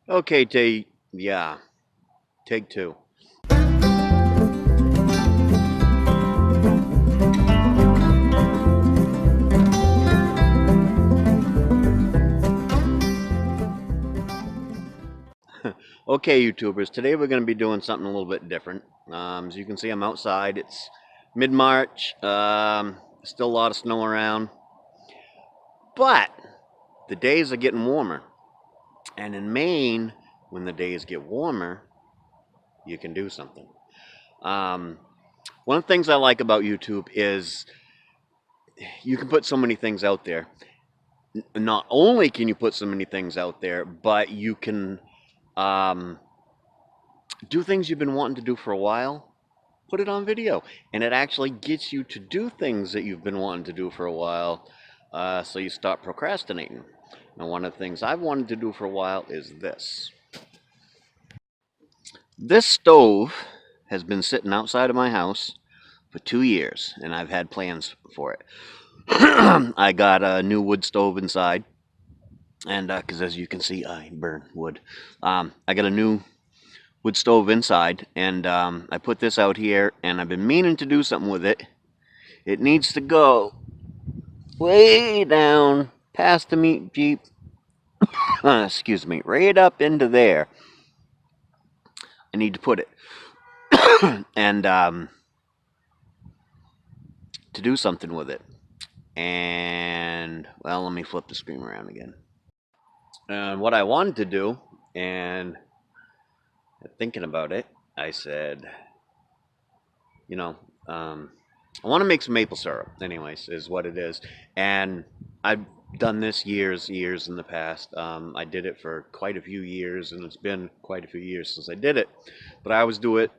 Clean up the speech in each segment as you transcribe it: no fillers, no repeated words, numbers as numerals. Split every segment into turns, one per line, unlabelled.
Okay, yeah, take two. Okay, YouTubers, today we're going to be doing something a little bit different. As you can see, I'm outside. It's mid-March. Still a lot of snow around, but the days are getting warmer. And in Maine, when the days get warmer, you can do something. Um, One of the things I like about YouTube is you can put so many things out there. Not only can you put so many things out there, but you can um, do things you've been wanting to do for a while, put it on video, and it actually gets you to do things that you've been wanting to do for a while, so you stop procrastinating. Now, one of the things I've wanted to do for a while is this. This stove has been sitting outside of my house for 2 years, and I've had plans for it. I got a new wood stove inside, and because as you can see, I burn wood. I got a new wood stove inside, and I put this out here, and I've been meaning to do something with it. It needs to go way down past the meat jeep, excuse me, right up into there. I need to put it, and to do something with it. And, well, let me flip the screen around again. And what I wanted to do, and thinking about it, I said, you know, I want to make some maple syrup, anyways, is what it is. And I've done this years in the past. I did it for quite a few years, and it's been quite a few years since I did it. But I always do it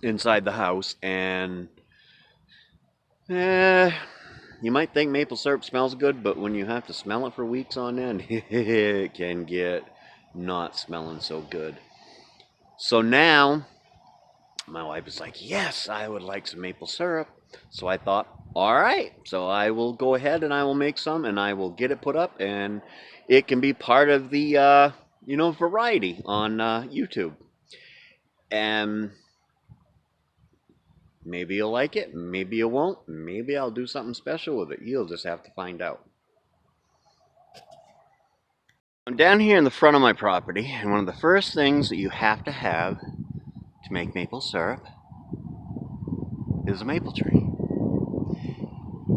inside the house, and you might think maple syrup smells good, but when you have to smell it for weeks on end, it can get not smelling so good. So now my wife is like, yes, I would like some maple syrup. So I thought, all right, so I will go ahead and I will make some and I will get it put up, and it can be part of the, variety on YouTube. And maybe you'll like it, maybe you won't, maybe I'll do something special with it. You'll just have to find out. I'm down here in the front of my property, and one of the first things that you have to make maple syrup is a maple tree.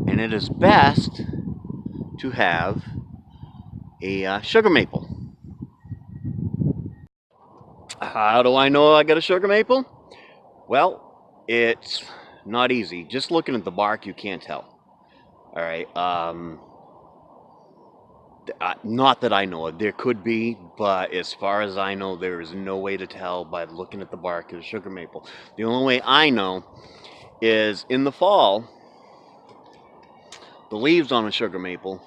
And it is best to have a sugar maple. How do I know I got a sugar maple? Well, it's not easy. Just looking at the bark, you can't tell. All right. Not that I know of. There could be, but as far as I know, there is no way to tell by looking at the bark of a sugar maple. The only way I know is in the fall, the leaves on a sugar maple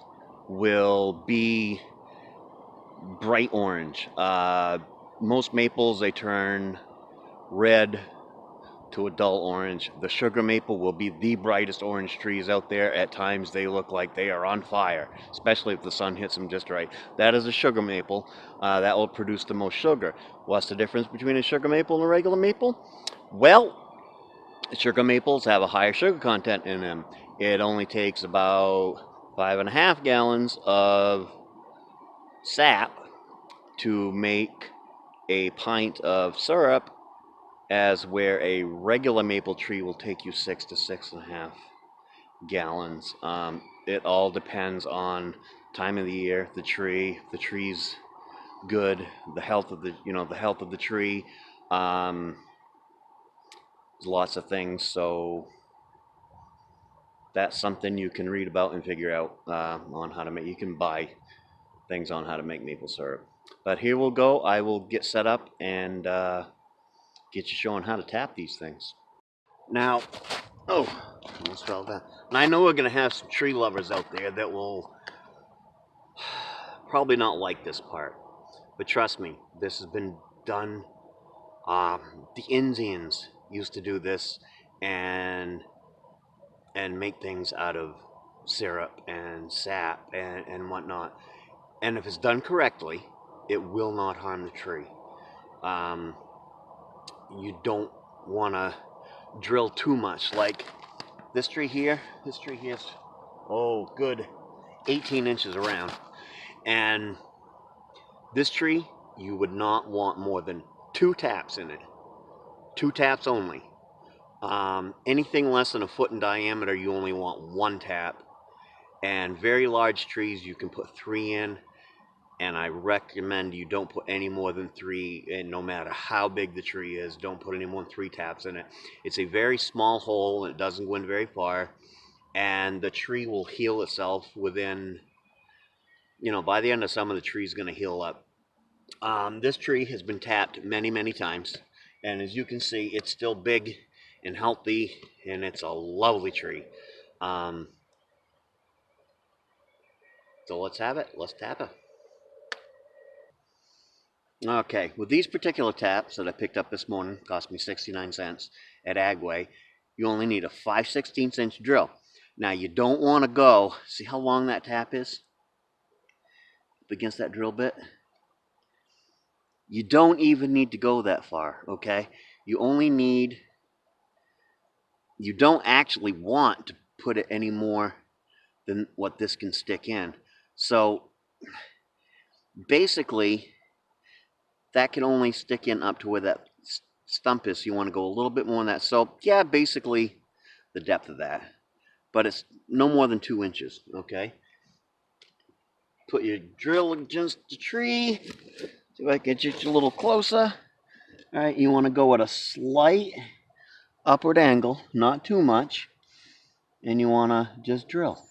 will be bright orange. Most maples, they turn red to a dull orange. The sugar maple will be the brightest orange trees out there. At times they look like they are on fire, especially if the sun hits them just right. That is a sugar maple. That will produce the most sugar. What's the difference between a sugar maple and a regular maple? Well, sugar maples have a higher sugar content in them. It only takes about 5.5 gallons of sap to make a pint of syrup, as where a regular maple tree will take you 6 to 6.5 gallons. It all depends on time of the year, the tree's good, the health of the tree. There's lots of things, so that's something you can read about and figure out on how to make. You can buy things on how to make maple syrup. But here we'll go. I will get set up and get you showing how to tap these things. Now, oh, almost fell down. And I know we're going to have some tree lovers out there that will probably not like this part. But trust me, this has been done. The Indians used to do this and make things out of syrup and sap and whatnot. And if it's done correctly, it will not harm the tree. You don't want to drill too much. Like this tree here is, oh, good 18 inches around. And this tree, you would not want more than 2 taps in it. 2 taps only. Anything less than a foot in diameter, you only want 1 tap. And very large trees, you can put 3 in. And I recommend you don't put any more than 3, and no matter how big the tree is, don't put any more than 3 taps in it. It's a very small hole, and it doesn't go in very far. And the tree will heal itself within, by the end of summer, the tree's going to heal up. This tree has been tapped many, many times, and as you can see, it's still big and healthy, and it's a lovely tree. So let's have it. Let's tap it. Okay, with these particular taps that I picked up this morning, cost me 69 cents at Agway, you only need a 5/16 inch drill. Now you don't want to go, see how long that tap is up against that drill bit? You don't even need to go that far, okay? You don't actually want to put it any more than what this can stick in. So basically, that can only stick in up to where that stump is. So you want to go a little bit more than that. So yeah, basically the depth of that. But it's no more than 2 inches, okay? Put your drill against the tree. See if I can get you a little closer. All right, you want to go at a slight upward angle, not too much. And you want to just drill.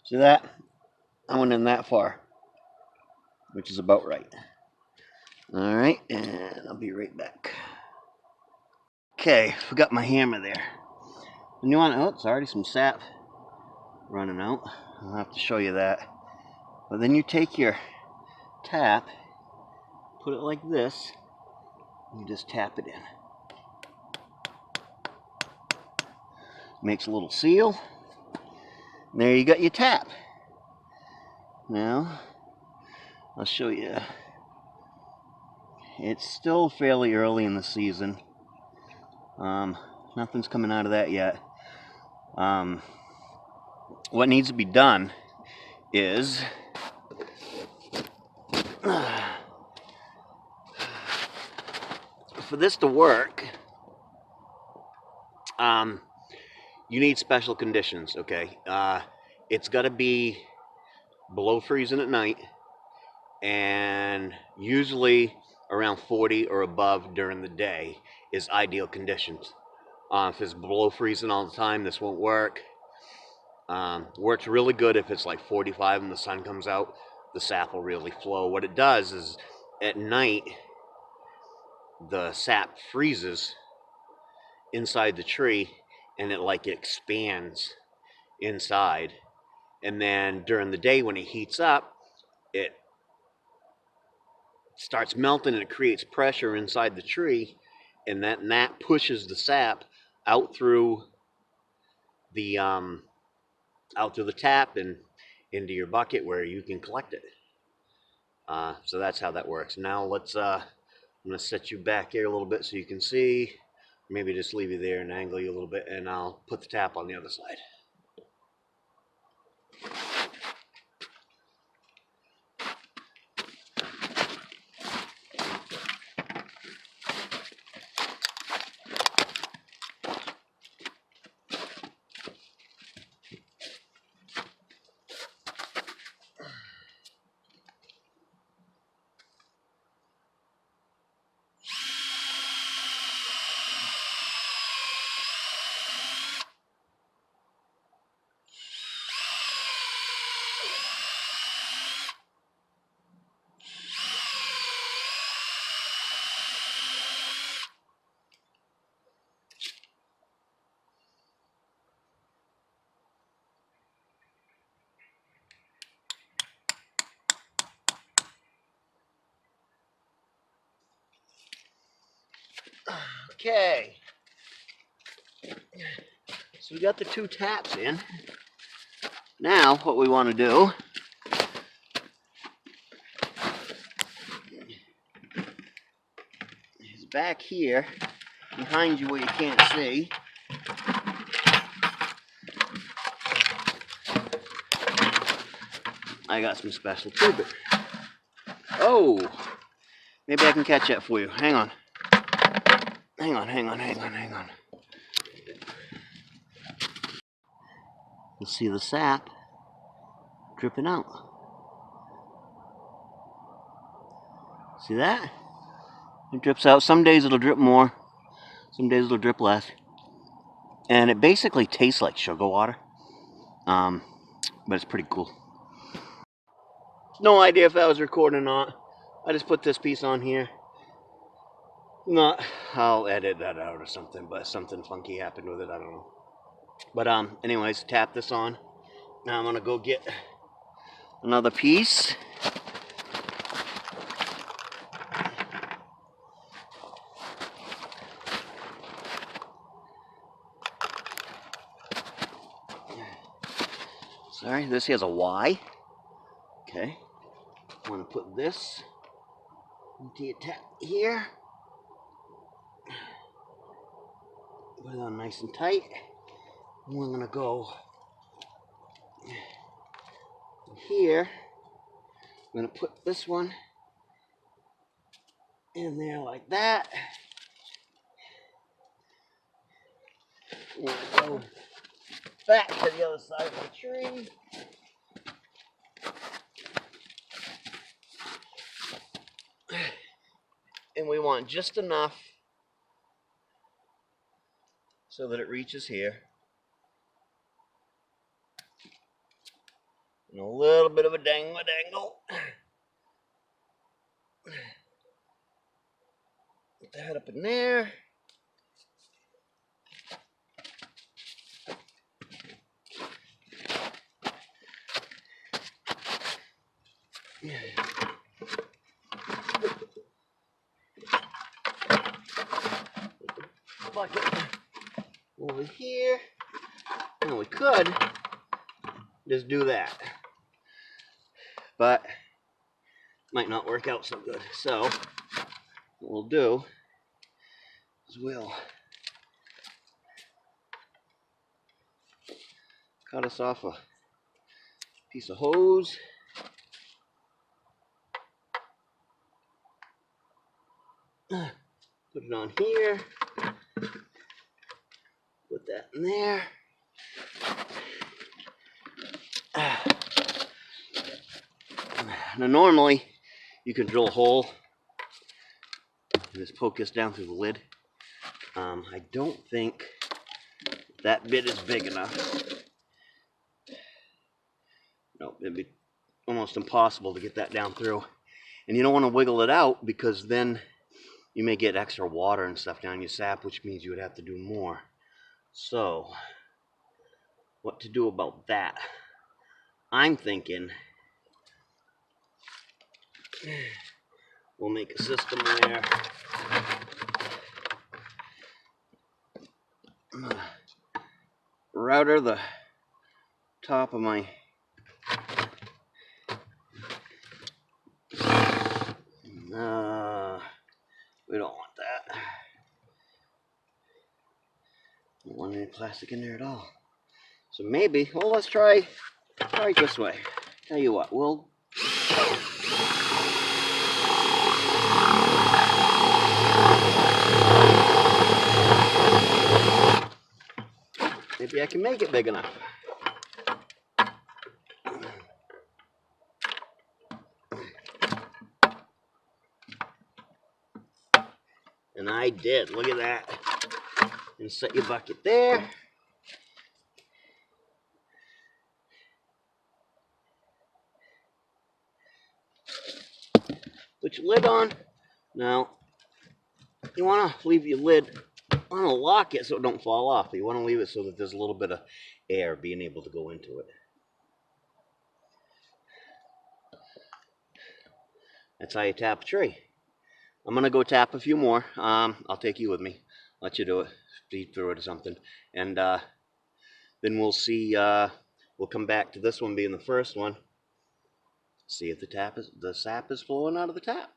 See that? I went in that far, which is about right. All right, and I'll be right back. Okay, forgot my hammer there. And you want to, oh, it's already some sap running out. I'll have to show you that. But then you take your tap, put it like this, and you just tap it in. Makes a little seal. And there you got your tap. Now, I'll show you. It's still fairly early in the season. Nothing's coming out of that yet. What needs to be done is for this to work, you need special conditions, okay? It's got to be below freezing at night, and usually around 40 or above during the day is ideal conditions. If it's below freezing all the time, this won't work. Works really good if it's like 45 and the sun comes out. The sap will really flow. What it does is at night, the sap freezes inside the tree, and it expands inside. And then during the day when it heats up, it starts melting and it creates pressure inside the tree, and that pushes the sap out through the tap and into your bucket where you can collect it. So that's how that works. Now let's I'm gonna set you back here a little bit so you can see. Maybe just leave you there and angle you a little bit, and I'll put the tap on the other side. Okay. So we got the 2 taps in. Now what we want to do is back here behind you where you can't see. I got some special tubing. Oh, maybe I can catch that for you. Hang on. Hang on. You see the sap dripping out. See that? It drips out. Some days it'll drip more. Some days it'll drip less. And it basically tastes like sugar water. But it's pretty cool. No idea if that was recording or not. I just put this piece on here. Not, I'll edit that out or something, but something funky happened with it, I don't know. But anyways, tap this on. Now I'm gonna go get another piece. Sorry, this here's a Y. Okay. I'm gonna put this into your tap here. Put it on nice and tight. And we're gonna go here. I'm gonna put this one in there like that. I'm gonna go back to the other side of the tree. And we want just enough so that it reaches here. And a little bit of a dangle. Put that up in there. Bucket over here. And we could just do that, but might not work out so good. So what we'll do is we'll cut us off a piece of hose. Put it on here. Put that in there. Now normally you can drill a hole and just poke this down through the lid. I don't think that bit is big enough. No, it'd be almost impossible to get that down through. And you don't want to wiggle it out because then you may get extra water and stuff down your sap, which means you would have to do more. So, what to do about that? I'm thinking we'll make a system where I'm gonna router the top of my we don't want that. Don't want any plastic in there at all. So maybe, well, let's try it this way. Tell you what, we'll maybe I can make it big enough. And I did, look at that. And set your bucket there. Put your lid on. Now, you want to leave your lid, want to lock it so it don't fall off. You want to leave it so that there's a little bit of air being able to go into it. That's how you tap a tree. I'm going to go tap a few more. I'll take you with me. let you do it, speed through it or something, and then we'll see. We'll come back to this one being the first one. See if the sap is flowing out of the tap.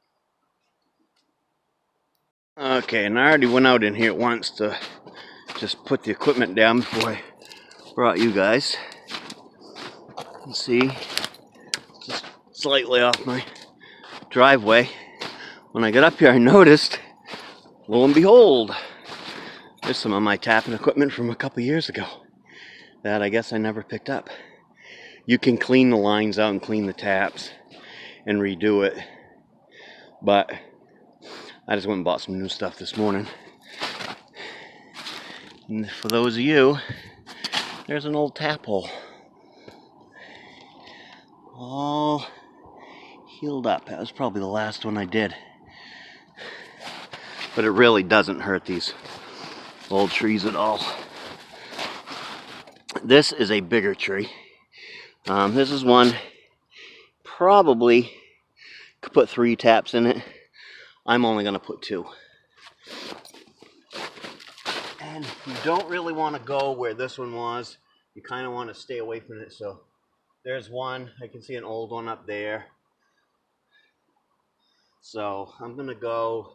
Okay, and I already went out in here once to just put the equipment down before I brought you guys. You see, just slightly off my driveway. When I got up here, I noticed, lo and behold, there's some of my tapping equipment from a couple years ago that I guess I never picked up. You can clean the lines out and clean the taps and redo it, but I just went and bought some new stuff this morning. And for those of you, there's an old tap hole. All healed up. That was probably the last one I did. But it really doesn't hurt these old trees at all. This is a bigger tree. This is one, probably could put 3 taps in it. I'm only going to put 2. And you don't really want to go where this one was. You kind of want to stay away from it. So there's one. I can see an old one up there. So I'm going to go,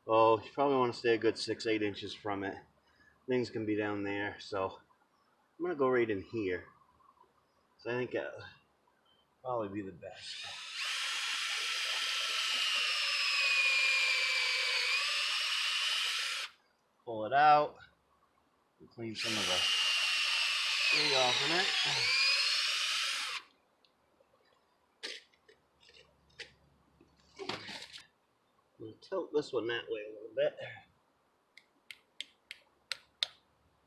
you probably want to stay a good 6-8 inches from it. Things can be down there. So I'm going to go right in here. So I think it'll probably be the best. Pull it out. And clean some of the tree off in it. I'm going to tilt this one that way a little bit.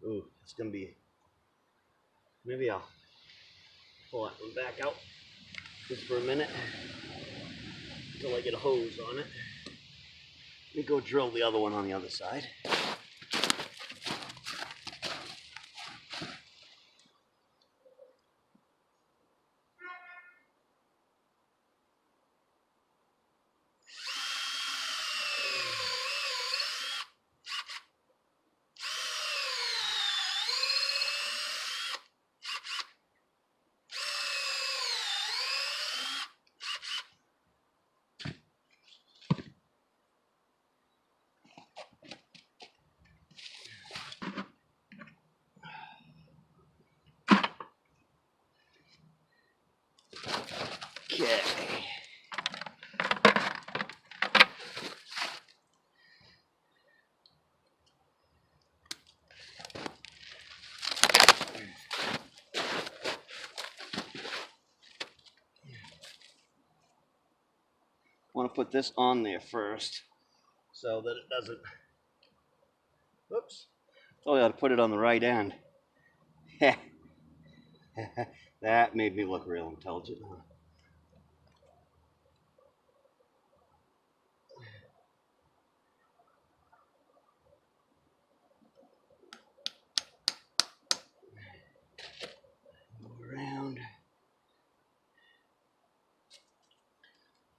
Ooh, it's going to be, maybe I'll pull that one back out just for a minute until I get a hose on it. Let me go drill the other one on the other side. Okay. I want to put this on there first so that it doesn't, oops, oh, I got to put it on the right end. That made me look real intelligent, huh? Move around.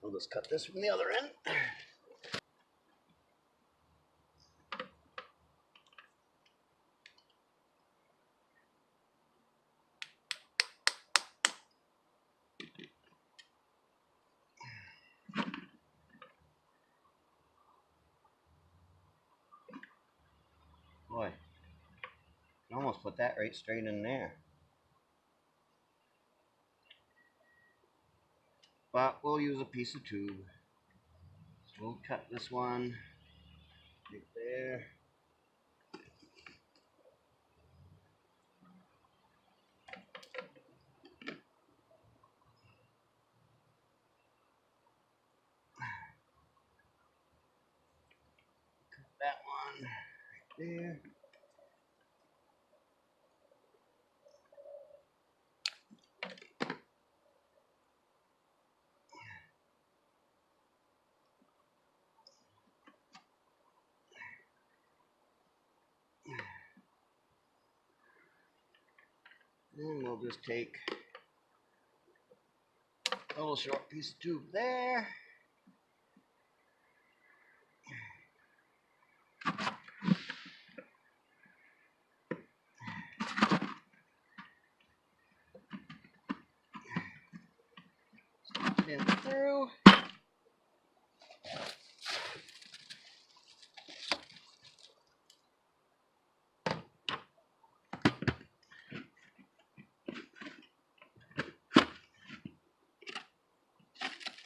I'll just cut this from the other end. Boy, I can almost put that right straight in there. But we'll use a piece of tube. So we'll cut this one right there. Cut that one right there. And we'll just take a little short piece of tube there. in through.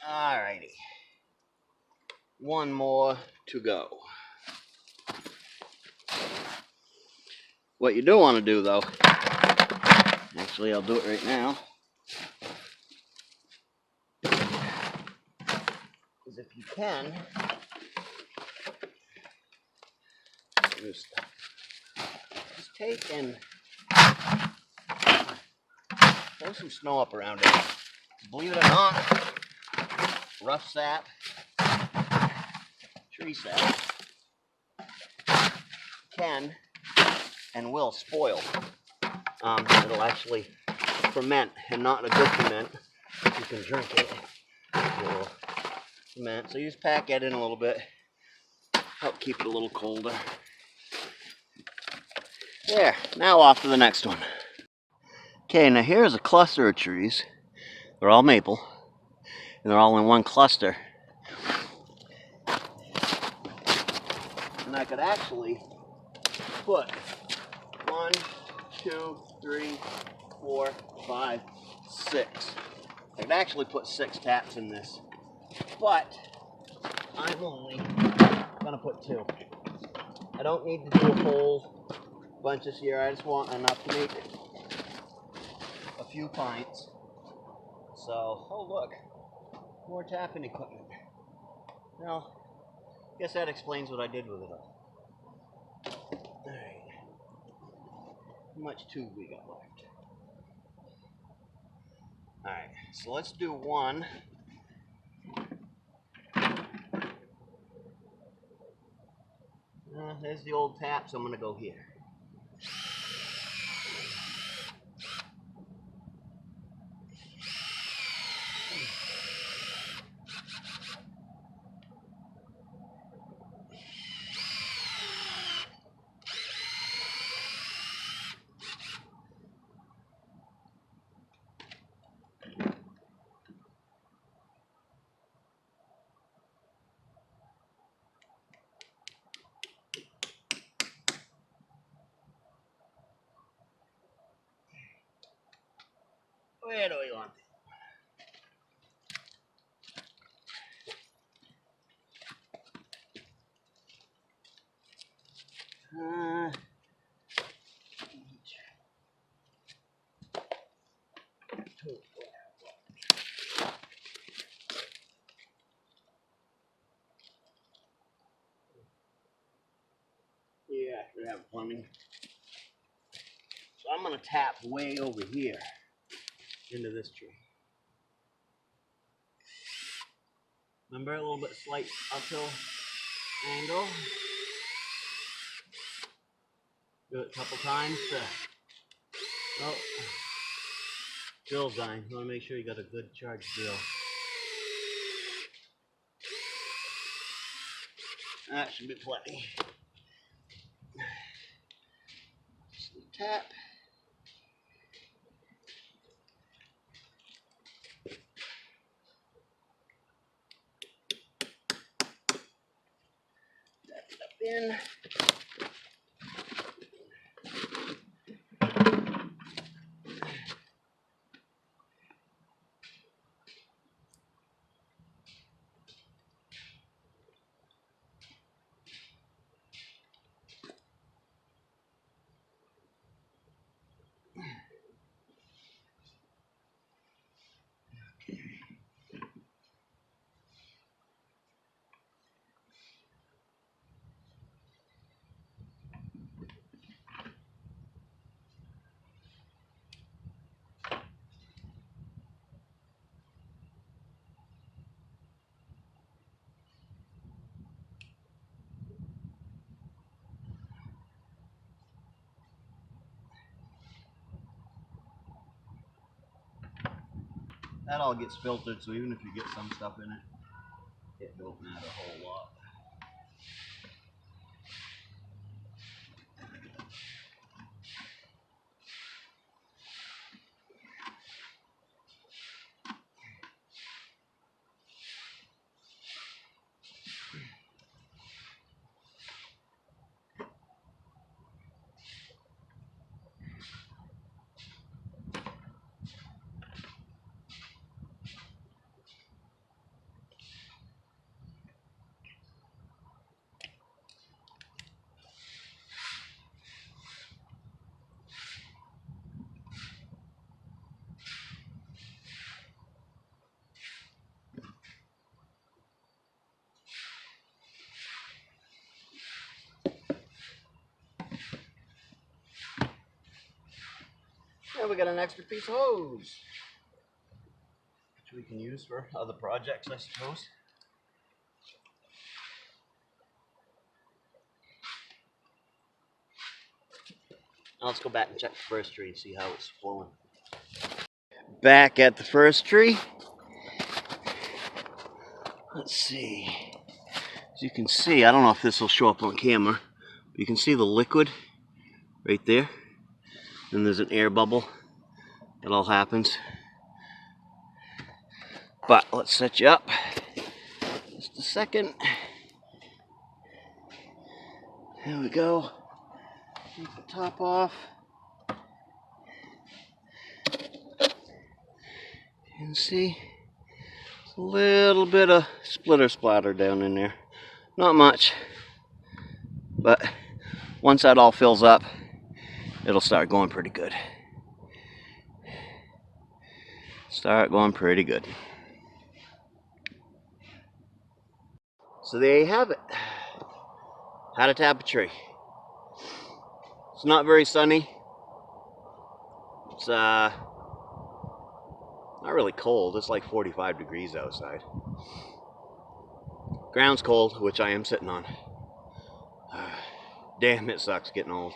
Alrighty. One more to go. What you do want to do though, actually I'll do it right now, is if you can, just take and throw some snow up around it. Believe it or not, rough sap, tree sap, can and will spoil. It'll actually ferment, and not a good ferment. You can drink it. It will ferment. So you just pack that in a little bit, help keep it a little colder. There, now off to the next one. Okay, now here's a cluster of trees. They're all maple, and they're all in one cluster. And I could actually put 1, 2, 3, 4, 5, 6. I could actually put 6 taps in this, but I'm only gonna put 2. I don't need to do a whole bunch this year. I just want enough to make a few pints. So, oh look, more tapping equipment. Well, I guess that explains what I did with it all. Alright. How much tube we got left? Alright, so let's do one. There's the old tap, so I'm going to go here. Where do we want it? Yeah, I should have plumbing. So I'm going to tap way over here into this tree. Remember, a little bit slight uphill angle. Do it a couple times to, oh, drill line. You want to make sure you got a good charged drill. That should be plenty. Tap. Tap it up in. That all gets filtered, so even if you get some stuff in it, it don't matter a whole lot. And we got an extra piece of hose, which we can use for other projects, I suppose. Now let's go back and check the first tree and see how it's flowing. Back at the first tree. Let's see. As you can see, I don't know if this will show up on camera, but you can see the liquid right there. Then there's an air bubble. It all happens. But let's set you up. Just a second. There we go. Take the top off. You can see a little bit of splitter splatter down in there. Not much. But once that all fills up, it'll start going pretty good. Start going pretty good. So there you have it. How to tap a tree. It's not very sunny. It's not really cold. It's like 45 degrees outside. Ground's cold, which I am sitting on. Damn, it sucks getting old.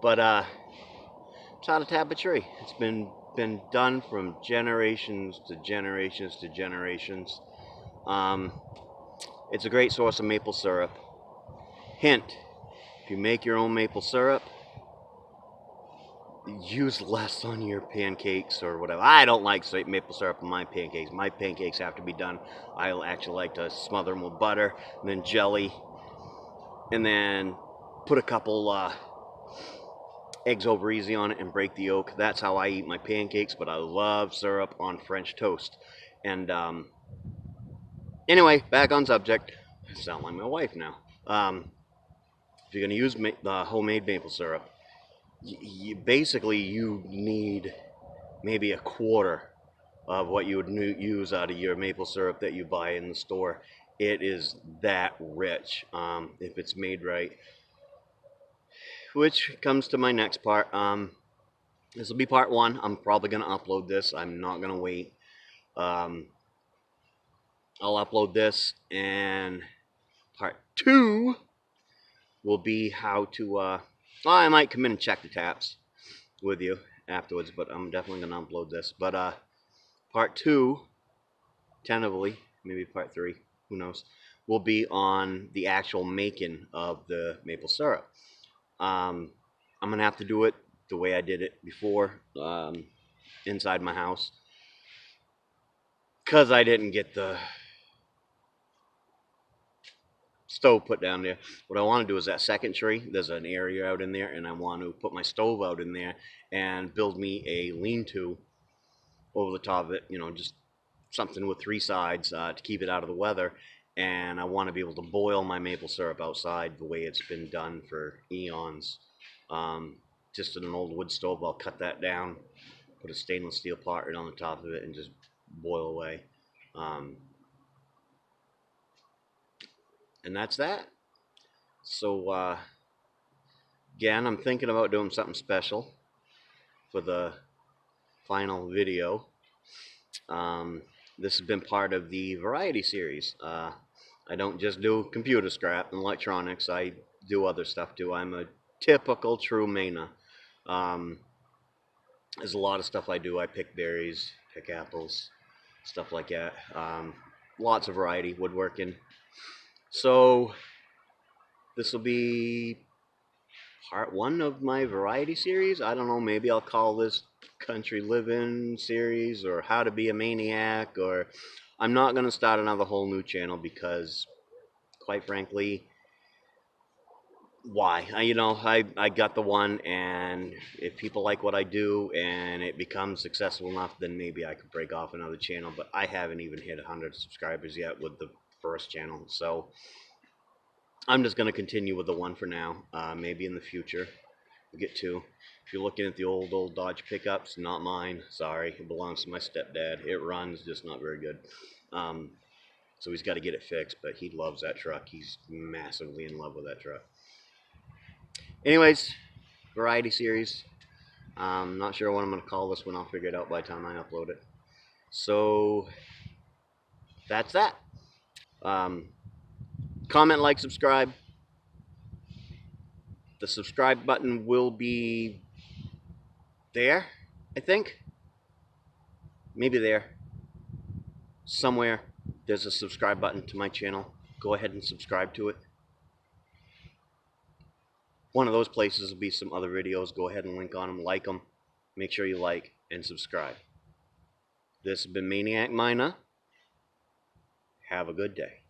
But it's how to tap a tree. It's been done from generations to generations to generations. It's a great source of maple syrup. Hint, if you make your own maple syrup, use less on your pancakes or whatever. I don't like maple syrup in my pancakes. My pancakes have to be done. I actually like to smother them with butter and then jelly, and then put a couple eggs over easy on it and break the yolk. That's how I eat my pancakes, but I love syrup on French toast. And anyway, back on subject. I sound like my wife now. If you're going to use the homemade maple syrup, basically you need maybe a quarter of what you would use out of your maple syrup that you buy in the store. It is that rich if it's made right. Which comes to my next part. This will be part one. I'm probably going to upload this. I'm not going to wait. I'll upload this, and part two will be how to, well, I might come in and check the taps with you afterwards, but I'm definitely going to upload this. But part two, tentatively, maybe part three, who knows, will be on the actual making of the maple syrup. I'm going to have to do it the way I did it before, inside my house, because I didn't get the stove put down there. What I want to do is that second tree, there's an area out in there, and I want to put my stove out in there and build me a lean-to over the top of it, you know, just something with three sides to keep it out of the weather. And I want to be able to boil my maple syrup outside the way it's been done for eons. Just in an old wood stove, I'll cut that down, put a stainless steel pot right on the top of it, and just boil away. And that's that. So again, I'm thinking about doing something special for the final video. This has been part of the variety series. I don't just do computer scrap and electronics. I do other stuff too. I'm a typical true Maine-iac. There's a lot of stuff I do. I pick berries, pick apples, stuff like that. Lots of variety, woodworking. So this will be part one of my variety series. I don't know, maybe I'll call this country living series or how to be a Maine-iac, or I'm not going to start another whole new channel because, quite frankly, why? I got the one, and if people like what I do and it becomes successful enough, then maybe I could break off another channel. But I haven't even hit 100 subscribers yet with the first channel, so I'm just going to continue with the one for now. Maybe in the future we'll get two. If you're looking at the old Dodge pickups, not mine. Sorry, it belongs to my stepdad. It runs, just not very good. So he's got to get it fixed, but he loves that truck. He's massively in love with that truck. Anyways, variety series. I'm not sure what I'm going to call this one. I'll figure it out by the time I upload it. So that's that. Um, comment, like, subscribe. The subscribe button will be there, I think. Maybe there. Somewhere there's a subscribe button to my channel. Go ahead and subscribe to it. One of those places will be some other videos. Go ahead and link on them, like them. Make sure you like and subscribe. This has been Maine-iac Miner. Have a good day.